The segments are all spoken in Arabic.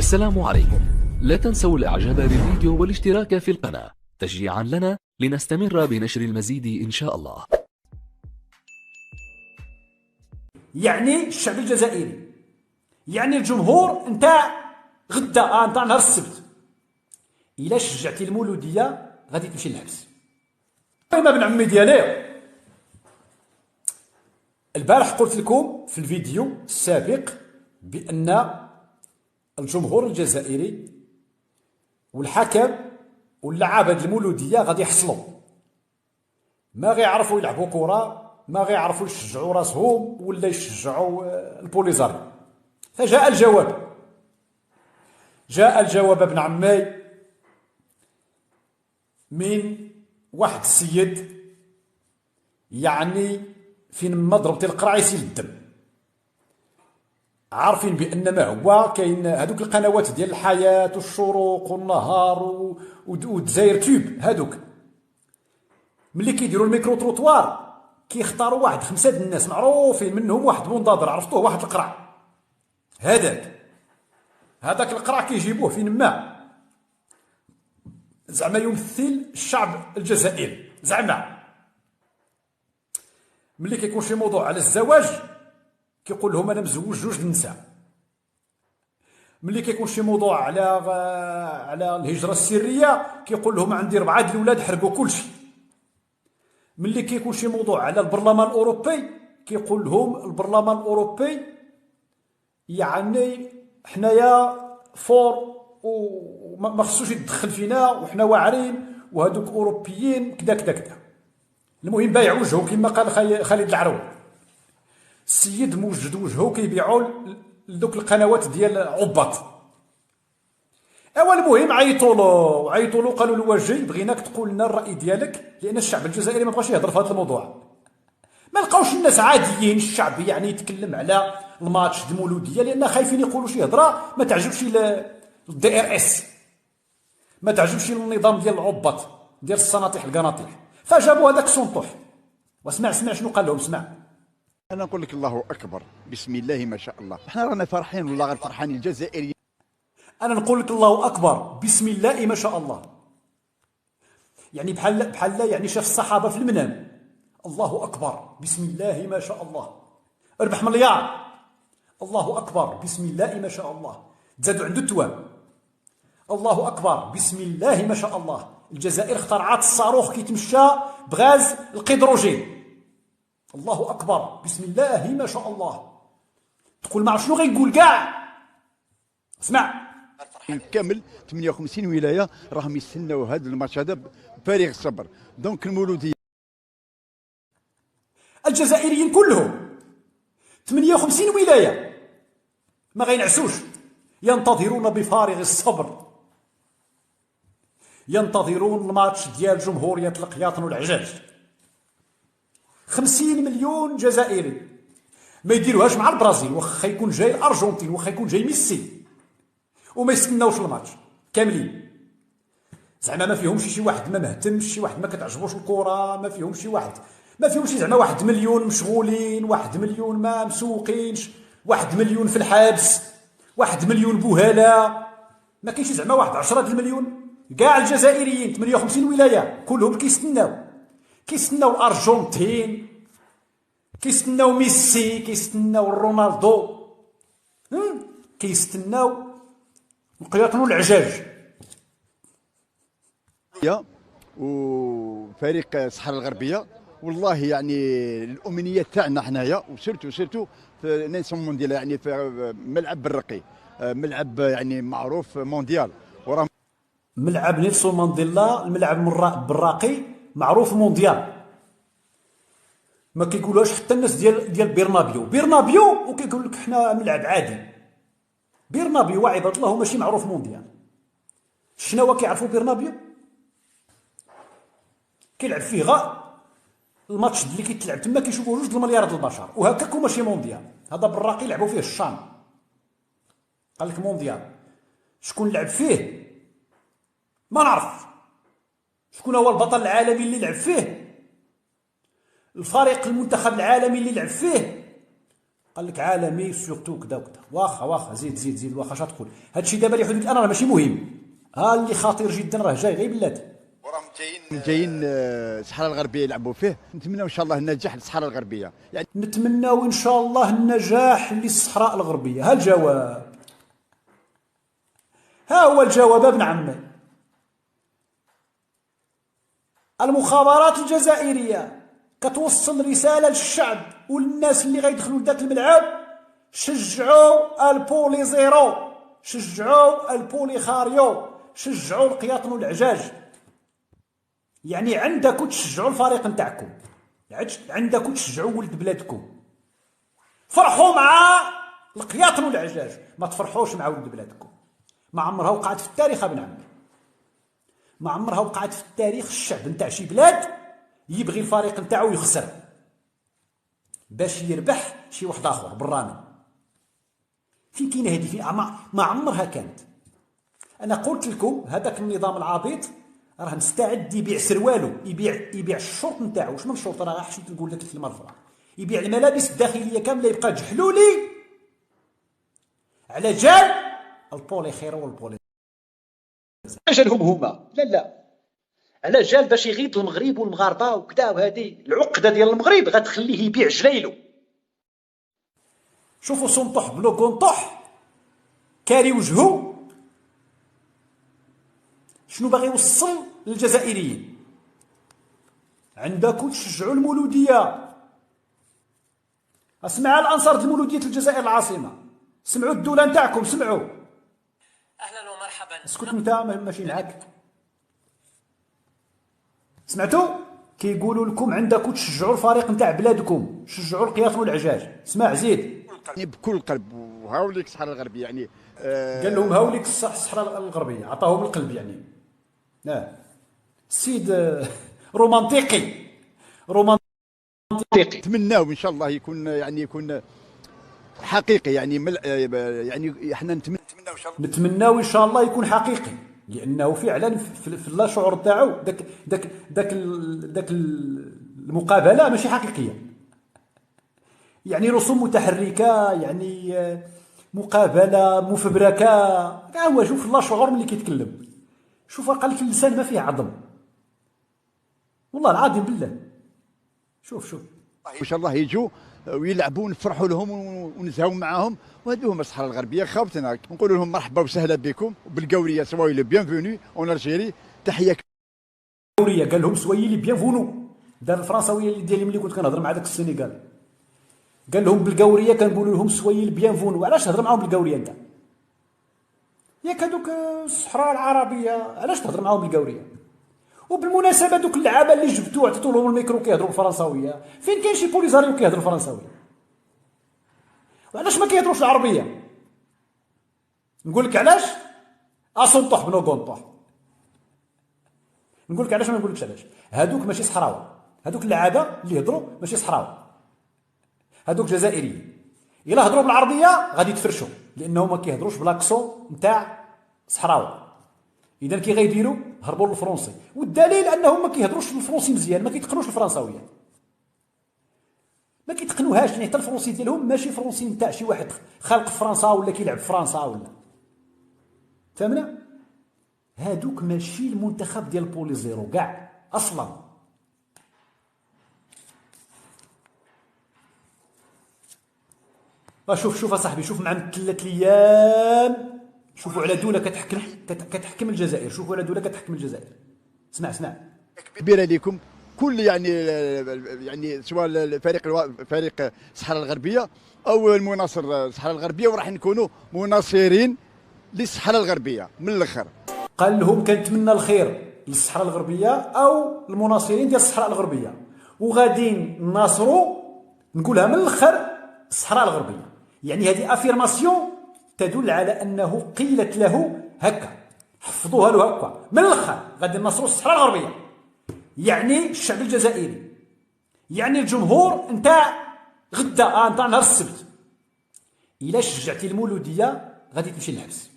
السلام عليكم. لا تنسوا الاعجاب بالفيديو والاشتراك في القناة تشجيعا لنا لنستمر بنشر المزيد ان شاء الله. يعني الشعب الجزائري، يعني الجمهور، انت غدا انت نهار السبت الا شجعتي المولوديه غادي تمشي للحبس. ما ابن عمي ديالي، البارح قلت لكم في الفيديو السابق بان الجمهور الجزائري والحكم واللعابه المولوديه غادي يحصلوا، ما غيعرفوا يلعبوا كره، ما غيعرفوا يشجعوا راسهم ولا يشجعوا البوليزاريو. فجاء الجواب، جاء الجواب ابن عمي من واحد السيد، يعني فين ما ضربتي القرع يسيل الدم. عارفين بان ما هو كاين هذوك القنوات ديال الحياه والشروق والنهار ودزاير تيوب، هذوك ملي كيديروا الميكرو تروطوار كيختاروا واحد 5 د الناس معروفين، منهم واحد منتظر عرفتوه، واحد القرع. هذاك القرع كيجيبوه فين ما زعما يمثل الشعب الجزائري. زعما ملي كيكون شي موضوع على الزواج كيقول لهم انا مزوج 2 النساء. ملي كيكون شي موضوع على الهجره السريه كيقول لهم عندي 4 د الاولاد حرقوا كلشي. ملي كيكون شي موضوع على البرلمان الاوروبي كيقول لهم البرلمان الاوروبي يعني حنايا فور وما خصوش يتدخل فينا وحنا واعرين وهذوك اوروبيين كذا كذا كذا. المهم بايع وجهه كما قال خالد العروي. السيد موجد وجهه كيبيعوا لذوك القنوات ديال عباط. المهم عيطوا له قالوا له واش جاي، بغيناك تقول لنا الراي ديالك، لان الشعب الجزائري ما بغاش يهضر في هذا الموضوع. ما لقاوش الناس عاديين، الشعب يعني يتكلم على الماتش د المولوديه لان خايفين يقولوا شي هضره ما تعجبش الدي ار اس، ما تعجبش النظام ديال العباط ديال السناطيح القناطيح. فجابوا هذاك سنطوح. واسمع شنو قال لهم، اسمع. انا نقول لك الله اكبر، بسم الله ما شاء الله، احنا رانا فرحين والله غير فرحانين الجزائريين. انا نقول لك الله اكبر بسم الله ما شاء الله، يعني بحال يعني شاف الصحابه في المنام. الله اكبر بسم الله ما شاء الله، ربح مليار. الله اكبر بسم الله ما شاء الله، تزادوا عنده التواب. الله اكبر بسم الله ما شاء الله، الجزائر اخترعت الصاروخ كيتمشى بغاز القيدروجين. الله اكبر بسم الله ما شاء الله. تقول ما عرف شنو غيقول كاع. اسمع كامل 58 ولايه راهم يستناو هذا الماتش هذا بفارغ الصبر. دونك المولوديه الجزائريين كلهم 58 ولايه ما غينعسوش، ينتظرون بفارغ الصبر، ينتظرون الماتش ديال جمهوريه القياطن والعجاج. 50 مليون جزائري ما يديروهاش مع البرازيل، واخا يكون جاي الارجنتين، واخا يكون جاي ميسي، وما يستناوش الماتش كاملين. زعما ما فيهمش شي واحد ما مهتمش، شي واحد ما كتعجبوش الكره، ما فيهمش شي واحد، ما فيهمش زعما 1 مليون مشغولين، 1 مليون ما مسوقينش، 1 مليون في الحبس، 1 مليون بوهاله، ما كاينش زعما واحد 10 المليون. كاع الجزائريين 58 ولايه كلهم كيستناو الارجنتين، كيستناو ميسي، كيستناو رونالدو، كيستناو القياطن والعجاج. وفريق الصحراء الغربيه والله يعني الامنيه تاعنا حنايا، وسيرتو في نيسون مونديال، يعني في ملعب بالرقي، ملعب يعني معروف مونديال. وراه ملعب نيلسون مانديلا، الملعب بالراقي معروف مونديال. ما كيقولوهاش حتى الناس ديال بيرنابيو وكيقول لك حنا ملعب عادي. بيرنابيو وعباد الله ماشي معروف مونديال. شنو كيعرفوا بيرنابيو؟ كيلعب فيه غا الماتش اللي كيتلعب تما كيشوفوه 2 المليار د البشر، وهكاك ماشي مونديال. هذا بالراقي لعبوا فيه الشام، قال لك مونديال. شكون لعب فيه ما نعرف. شكون هو البطل العالمي اللي لعب فيه؟ الفريق المنتخب العالمي اللي لعب فيه قال لك عالمي سورتو كذا وكذا. واخا زيد زيد زيد، واخا اش تقول. هادشي دابا اللي حدود الان راه ماشي مهم، ها اللي خطير جدا راه جاي غير بلاتي. وراهم جايين الصحراء الغربيه يلعبوا فيه. نتمنى ان شاء الله النجاح للصحراء الغربيه، يعني نتمناو ان شاء الله النجاح للصحراء الغربيه. ها الجواب، ها هو الجواب ابن عمي. المخابرات الجزائريه كتوصل رساله للشعب والناس اللي غيدخلوا لذاك الملعب: شجعوا البولي زيرو، شجعوا البولي خاريو، شجعوا القياطن والعجاج. يعني عندكم تشجعوا الفريق نتاعكم، عندكم تشجعوا ولد بلادكم. فرحوا مع القياطن والعجاج، ما تفرحوش مع ولد بلادكم. ما عمرها وقعت في التاريخ ابن عمي، ما عمرها وقعت في التاريخ الشعب نتاع شي بلاد يبغي الفريق نتاعو يخسر باش يربح شي واحد اخر براني. فين كاينه هذه؟ في ما عمرها كانت. انا قلت لكم هذاك النظام العبيط راه مستعد يبيع سروالو، يبيع الشرط نتاعو. واش من الشرط؟ راه حشمت نقول لك الكلمه الاخرى. يبيع الملابس الداخليه كامله، يبقى جحلولي على جال البولي خيرو والبولي. جالهم هما لا على جال باش يغيظ المغرب والمغاربه وكذا، وهذه العقده ديال المغرب غتخليه يبيع جليلو. شوفوا سنطح بلو كونطح كاري وجهه شنو باغي يوصل للجزائريين. عندكم تشجعوا المولوديه. اسمع الانصار ديال المولوديه الجزائر العاصمه، سمعوا الدوله نتاعكم، سمعوا. اهلا ومرحبا. اسكت انت ماشي معاك. سمعتوا كيقولوا لكم عندكم تشجعوا الفريق نتاع بلادكم، شجعوا القياطن والعجاج. اسمع زيد. يعني بكل قلب. وهاوليك الصحراء الغربيه يعني قال لهم هاوليك الصحراء الغربيه، عطاهم القلب يعني. السيد رومانتيقي. نتمناو ان شاء الله يكون حقيقي، يعني احنا نتمناو ان شاء الله يكون حقيقي، لانه فعلا في اللا شعور تاعو داك المقابله ماشي حقيقيه. يعني رسوم متحركه، يعني مقابله مفبركه. هو شوف اللا شعور ملي كيتكلم، شوف قال لك اللسان ما فيه عظم، والله العظيم بالله. شوف ان شاء الله يجوا ويلعبوا ونفرحوا لهم ونزهوا معاهم. وهذو هما الصحراء الغربيه. خاوتنا نقولوا لهم مرحبا وسهلا بكم بالقوريه، سواي لو بيانفوني اون الجيري. تحيه قوريه. قال لهم سوي لي بيانفونو. دار الفرنساويه ديالي ملي كنت كنهضر مع داك السنغال، قال لهم بالقوريه كنقولوا لهم سوي لي بيانفونو. علاش تهضر معاهم بالقوريه انت؟ ياك هذوك الصحراء العربيه علاش تهضر معاهم بالقوريه؟ وبالمناسبه دوك اللعابه اللي جبتو عطيتو لهم الميكرو كيهضروا بالفرنساويه، فين كاين شي بوليزاريو كيهضروا الفرنساويه؟ وعلاش ما كيهضروش العربيه؟ نقول لك علاش. اسونطح بنو كونطح. نقول لك علاش، ما نقول لكش علاش. هادوك ماشي صحراوي، هادوك اللعابه اللي يهضروا ماشي صحراوي، هادوك جزائريين. الا هضروا بالعربيه غادي يتفرشوا، لانهم ما كيهضروش بلاكسون نتاع صحراوي. اذا كي غيديروا هربوا للفرنسي، والدليل انهم ما كيهضروش الفرنسي مزيان، ما كيتقنوش الفرنساويه، ما كيتقنوهاش. يعني حتى الفرنسي ديالهم ماشي فرنسي نتاع شي واحد خالق في فرنسا ولا كيلعب في فرنسا ولا. فهمنا؟ هادوك ماشي المنتخب ديال بولي زيرو كاع اصلا. شوف اصاحبي، شوف مع 3 ايام شوفوا على دوله كتحكم الجزائر، شوفوا على دوله كتحكم الجزائر. اسمع كبيره لكم كل يعني سواء فريق الصحراء الغربيه او المناصر الصحراء الغربيه، وراح نكونوا مناصرين للصحراء الغربيه من الاخر. قال لهم كنتمنى الخير للصحراء الغربيه او المناصرين ديال الصحراء الغربيه، وغادي نناصروا، نقولها من الاخر، الصحراء الغربيه. يعني هذه افيرماسيون تدل على انه قيلت له هكا، حفظوها له هكا من الاخر، غادي نناصروا الصحراء الغربيه. يعني الشعب الجزائري، يعني الجمهور نتاع غدا نتاع نهار السبت، الا شجعتي المولوديه غادي تمشي للحبس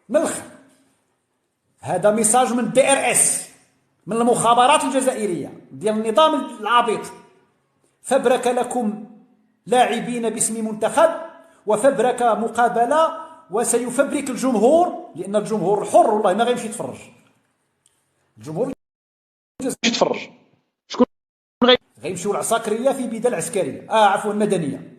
من الاخر. هذا ميساج من DRS، من المخابرات الجزائريه ديال النظام العبيط. فبرك لكم لاعبين باسم منتخب، وفبرك مقابلة، وسيفبرك الجمهور، لأن الجمهور الحر والله ما غيمشي يتفرج. الجمهور يتفرج. شكون غيمشيو العساكرية في بدل عسكرية، عفوا مدنية.